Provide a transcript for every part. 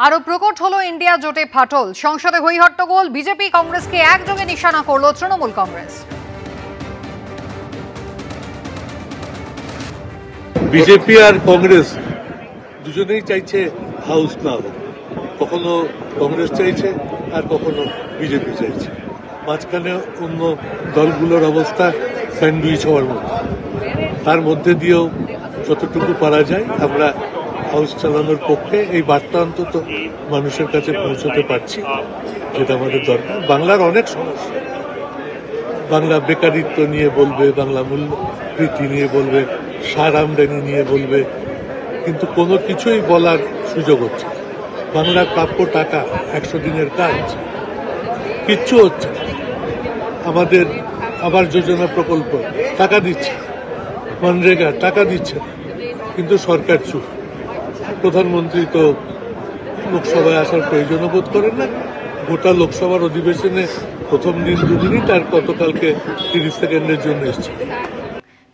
আরো প্রকট হলো ইন্ডিয়া জোটে ফাটল। সংসদে হই হট্টগোল, বিজেপি কংগ্রেসকে একযোগে নিশানা করলো তৃণমূল কংগ্রেস। বিজেপি আর কংগ্রেস দুজনেই চাইছে হাউস না হোক, কখনো কংগ্রেস চাইছে আর কখনো বিজেপি চাইছে। মাঝখানে অন্য দলগুলোর অবস্থা স্যান্ডউইচ হওয়ার মতো। তার মধ্যে দিয়েও যতটুকু পারা যায় আমরা হাউস চালানোর পক্ষে। এই বার্তা অন্তত মানুষের কাছে পৌঁছতে পারছি, যেটা আমাদের দরকার। বাংলার অনেক সমস্যা, বাংলা বেকারিত্ব নিয়ে বলবে, বাংলা মূল্যবৃদ্ধি নিয়ে বলবে, সার আমদানি নিয়ে বলবে, কিন্তু কোনো কিছুই বলার সুযোগ হচ্ছে না। বাংলার প্রাপ্য টাকা, 100 দিনের কাজ, কিচ্ছু হচ্ছে না। আমাদের আবাস যোজনা প্রকল্প টাকা দিচ্ছে, মনরেগা টাকা দিচ্ছে না, কিন্তু সরকার চুপ। প্রধানমন্ত্রী তো লোকসভায় আসার প্রয়োজনও বোধ করেন না। গোটা লোকসভার অধিবেশনে প্রথম দিন 2 মিনিট আর গতকালকে 30 সেকেন্ডের জন্য এসছে।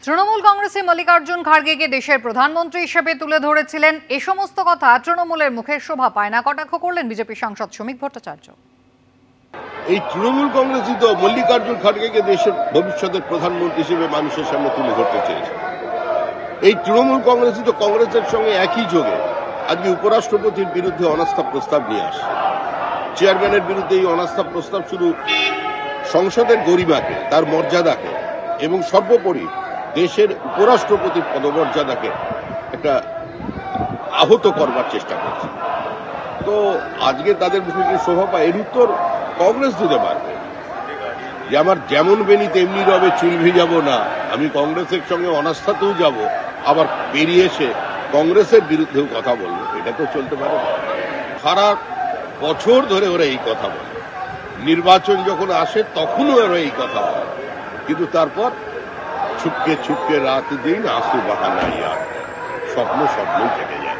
তৃণমূল কংগ্রেসে মল্লিকার্জুন খার্গেকে দেশের প্রধানমন্ত্রী হিসেবে তুলে ধরেছিলেন। এ সমস্ত কথা তৃণমূলের মুখে শোভা পায় না, কটাক্ষ করলেন বিজেপি সাংসদ শ্রমিক ভট্টাচার্য। এই তৃণমূল কংগ্রেসই তো মল্লিকার্জুন খার্গেকে দেশের ভবিষ্যতের প্রধানমন্ত্রী হিসেবে মানুষের সামনে তুলে ধরতে চেয়েছে। এই তৃণমূল কংগ্রেসই তো কংগ্রেসের সঙ্গে একই যোগে আজকে উপরাষ্ট্রপতির বিরুদ্ধে অনাস্থা প্রস্তাব নিয়ে আসে। চেয়ারম্যানের বিরুদ্ধে এই অনাস্থা প্রস্তাব শুধু সংসদের গরিমাকে, তার মর্যাদাকে এবং সর্বোপরি দেশের উপরাষ্ট্রপতির পদমর্যাদাকে একটা আহত করবার চেষ্টা করছে। তো আজকে তাদের মুখে কি শোভা পায়, এর উত্তর কংগ্রেস দিতে পারবে যে আমার যেমন বেনি তেমনি রবে, চুল ভিজাবো না। আমি কংগ্রেসের সঙ্গে অনাস্থাতেও যাব, আবার বেরিয়ে এসে কংগ্রেসের বিরুদ্ধেও কথা বলবো। এটা তো চলতে পারে না। সারা বছর ধরে ওরা এই কথা বলে, নির্বাচন যখন আসে তখনও ওরা এই কথা বলে, কিন্তু তারপর ছুপকে ছুপকে রাত দিন আসু বাহানা ইয়াদ, স্বপ্নই থেকে যায়।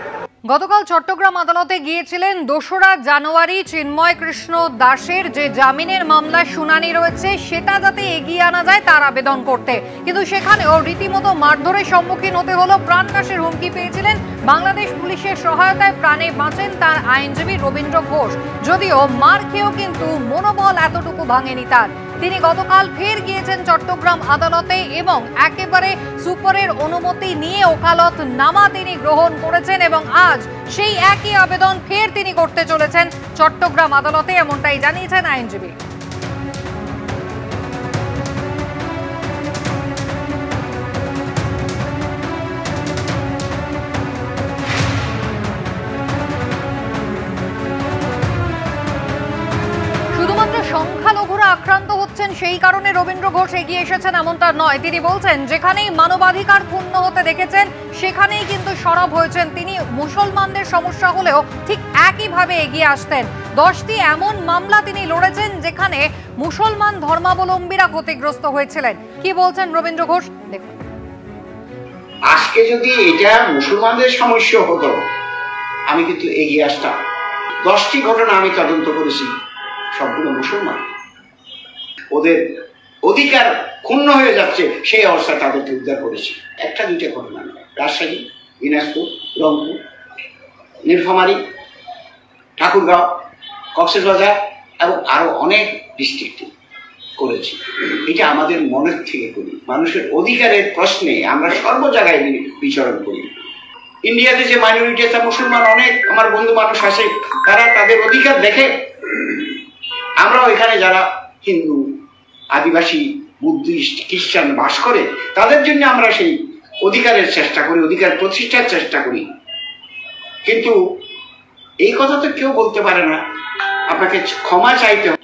গতকাল চট্টগ্রাম আদালতে গিয়েছিলেন 2রা জানুয়ারি চিন্ময় কৃষ্ণ দাসের যে জামিনের মামলার শুনানি রয়েছে সেটা যাতে এগিয়ে আনা যায় তার আবেদন করতে, কিন্তু সেখানেও রীতিমতো মারধরের সম্মুখীন হতে হলো। প্রাণনাশের হুমকি পেয়েছিলেন। বাংলাদেশ পুলিশের সহায়তায় প্রাণে বাঁচেন তার আইনজীবী রবীন্দ্র ঘোষ। যদিও মার খেয়েও কিন্তু মনোবল এতটুকু ভাঙেনি তার। তিনি গতকাল ফের গিয়েছেন চট্টগ্রাম আদালতে এবং একেবারে সুপারের অনুমতি নিয়ে ওকালত নামা তিনি গ্রহণ করেছেন এবং আজ সেই একই আবেদন ফের তিনি করতে চলেছেন চট্টগ্রাম আদালতে, এমনটাই জানিয়েছেন আইনজীবী। সংখ্যালঘুরা আক্রান্ত হচ্ছেন সেই কারণে রবীন্দ্র ঘোষ এগিয়ে এসেছেন এমনটা নয়। তিনি বলছেন যেখানেই মানবাধিকার ক্ষুণ্ণ হতে দেখেছেন সেখানেই কিন্তু সরব হয়েছেন তিনি। মুসলমানদের সমস্যা হলেও ঠিক একইভাবে এগিয়ে আসতেন। 10টি এমন মামলা তিনি লড়েছেন যেখানে মুসলমান ধর্মাবলম্বীরা ক্ষতিগ্রস্ত হয়েছিলেন। কি বলছেন রবীন্দ্র ঘোষ দেখুন। আজকে যদি এটা মুসলমানদের সমস্যা হতো আমি কিন্তু এগিয়ে আসতাম। 10টি ঘটনা আমি তদন্ত করেছি, সবগুলো মুসলমান। ওদের অধিকার ক্ষুণ্ণ হয়ে যাচ্ছে সেই অবস্থা তাদেরকে উদ্ধার করেছি। 1-2টা ঘটনা নয়, রাজশাহী, দিনাজপুর, রংপুর, নীলফামারী, ঠাকুরগাঁও, কক্সবাজার এবং আরো অনেক ডিস্ট্রিক্টে করেছি। এটা আমাদের মনের থেকে করি। মানুষের অধিকারের প্রশ্নে আমরা সর্ব জায়গায় বিচরণ করি। ইন্ডিয়াতে যে মাইনরিটি আছে মুসলমান অনেক আমার বন্ধু মানুষ আছে, তারা তাদের অধিকার দেখে। আমরাও এখানে যারা হিন্দু, আদিবাসী, বুদ্ধিস্ট, খ্রিস্টান বাস করে তাদের জন্য আমরা সেই অধিকারের চেষ্টা করি, অধিকার প্রতিষ্ঠার চেষ্টা করি। কিন্তু এই কথা তো কেউ বলতে পারে না, আপনাকে ক্ষমা চাইতে হবে।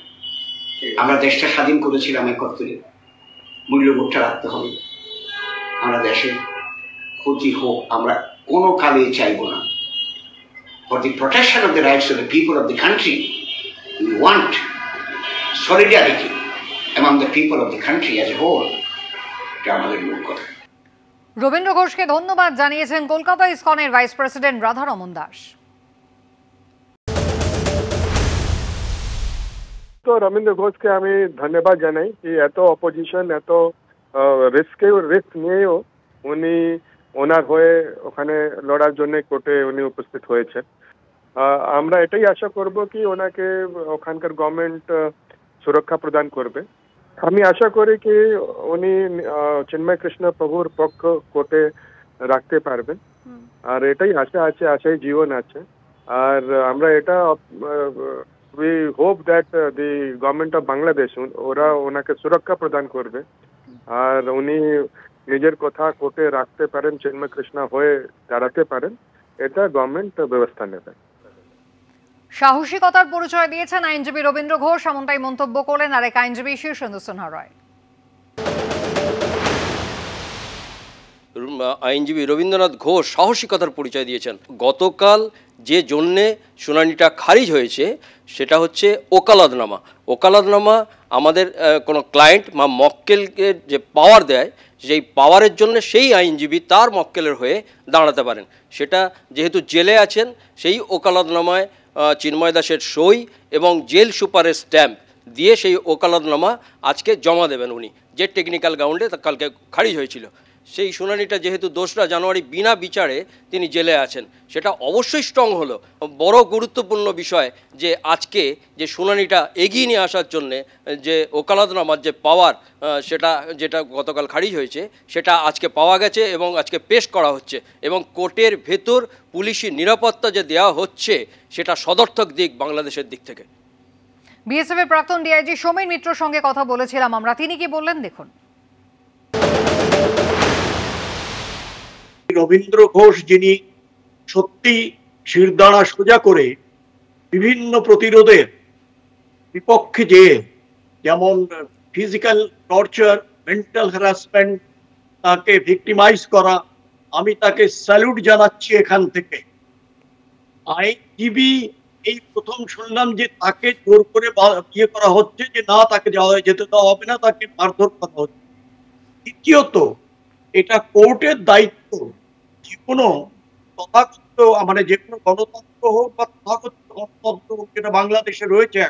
আমরা দেশটা স্বাধীন করেছিলাম 71-এ, মূল্যবোধটা রাখতে হবে। আমরা দেশের ক্ষতি হোক আমরা কোনো কালে চাইব না। For the protection of the rights of the people of the country we want solidarity among the people of the country as a whole. এটা আমাদের মূল কথা। রবীন্দ্র ঘোষকে ধন্যবাদ জানিয়েছেন কলকাতা ইসকনের ভাইস প্রেসিডেন্ট রাধারমন দাস। তো রবীন্দ্র ঘোষকে আমি ধন্যবাদ জানাই যে এত অপোজিশন, এত রিস্ক নিয়েও উনি ওনার হয়ে ওখানে লড়ার জন্য কোর্টে উনি উপস্থিত হয়েছেন। আমরা এটাই আশা করব কি ওনাকে ওখানকার গভর্নমেন্ট সুরক্ষা প্রদান করবে। আমি আশা করি কি উনি চিন্ময় কৃষ্ণ প্রভুর পক্ষ কোর্টে রাখতে পারবেন, আর এটাই আশা আছে, আশাই জীবন আছে। আর আমরা এটা we hope that the government of Bangladesh ওরা ওনাকে সুরক্ষা প্রদান করবে আর উনি নিজের কথা কোর্টে রাখতে পারেন, চিন্ময় কৃষ্ণ হয়ে দাঁড়াতে পারেন, এটা গভর্নমেন্ট ব্যবস্থা নেবে। সাহসিকতার পরিচয় দিয়েছেন আইনজীবী রবীন্দ্র ঘোষ, এমনটাই মন্তব্য করলেন আরেক আইনজীবী শীর্ষেন্দু সিনহা রায়। আইনজীবী রবীন্দ্রনাথ ঘোষ সাহসিকতার পরিচয় দিয়েছেন। গতকাল যে জন্যে শুনানিটা খারিজ হয়েছে সেটা হচ্ছে ওকালতনামা। ওকালতনামা আমাদের কোনো ক্লায়েন্ট বা মক্কেলকে যে পাওয়ার দেয়, সেই পাওয়ারের জন্য সেই আইনজীবী তার মক্কেলের হয়ে দাঁড়াতে পারেন। সেটা যেহেতু জেলে আছেন, সেই ওকালতনামায় চিন্ময় দাসের সই এবং জেল সুপারের স্ট্যাম্প দিয়ে সেই ওকালতনামা আজকে জমা দেবেন উনি, যে টেকনিক্যাল গ্রাউন্ডে কালকে খারিজ হয়েছিল। সেই শুনানিটা যেহেতু 2রা জানুয়ারি বিনা বিচারে তিনি জেলে আছেন, সেটা অবশ্যই স্ট্রং হলো। বড় গুরুত্বপূর্ণ বিষয় যে আজকে যে শুনানিটা এগিয়ে নিয়ে আসার জন্যে যে ওকালতনামার যে পাওয়ার, যেটা গতকাল খারিজ হয়েছে, সেটা আজকে পাওয়া গেছে এবং আজকে পেশ করা হচ্ছে। এবং কোর্টের ভেতর পুলিশি নিরাপত্তা যে দেওয়া হচ্ছে সেটা সদর্থক দিক বাংলাদেশের দিক থেকে। বিএসএফ এর প্রাক্তন ডিআইজি সমীর মিত্রর সঙ্গে কথা বলেছিলাম আমরা, তিনি কি বললেন দেখুন। রবীন্দ্র ঘোষ যিনি সত্যি শিরদাঁড়া সোজা করে বিভিন্ন প্রতিরোধের বিপক্ষে যেমন ফিজিক্যাল টর্চার, মেন্টাল হ্যারাসমেন্ট, তাকে ভিক্টিমাইজ করা, আমি তাকে স্যালুট জানাচ্ছি এখান থেকে। আইনজীবী এই প্রথম শুনলাম যে তাকে জোর করে ইয়ে করা হচ্ছে যে না, তাকে যেতে দেওয়া হবে না, তাকে মারধর করা হচ্ছে। দ্বিতীয়ত, এটা কোর্টের দায়িত্ব যে কোনো তথাকথিত যে কোনো গণতন্ত্র হোক বা তথাকথিত গণতন্ত্র হোক যেটা বাংলাদেশে রয়েছে,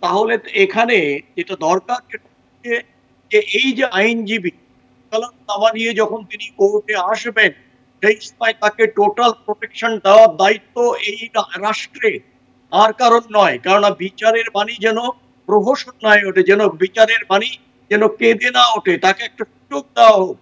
তাহলে এখানে যেটা দরকার যে এই যে আইনজীবী ওকালতনামা নিয়ে যখন তিনি কোর্টে আসবেন, সেই সময় তাকে টোটাল প্রোটেকশন দেওয়ার দায়িত্ব এই রাষ্ট্রে, আর কারণ নয়। কেননা বিচারের বাণী যেন প্রহসন নয় ওঠে, যেন বিচারের বাণী যেন কেঁদে না ওঠে, তাকে একটা সুযোগ দেওয়া হোক।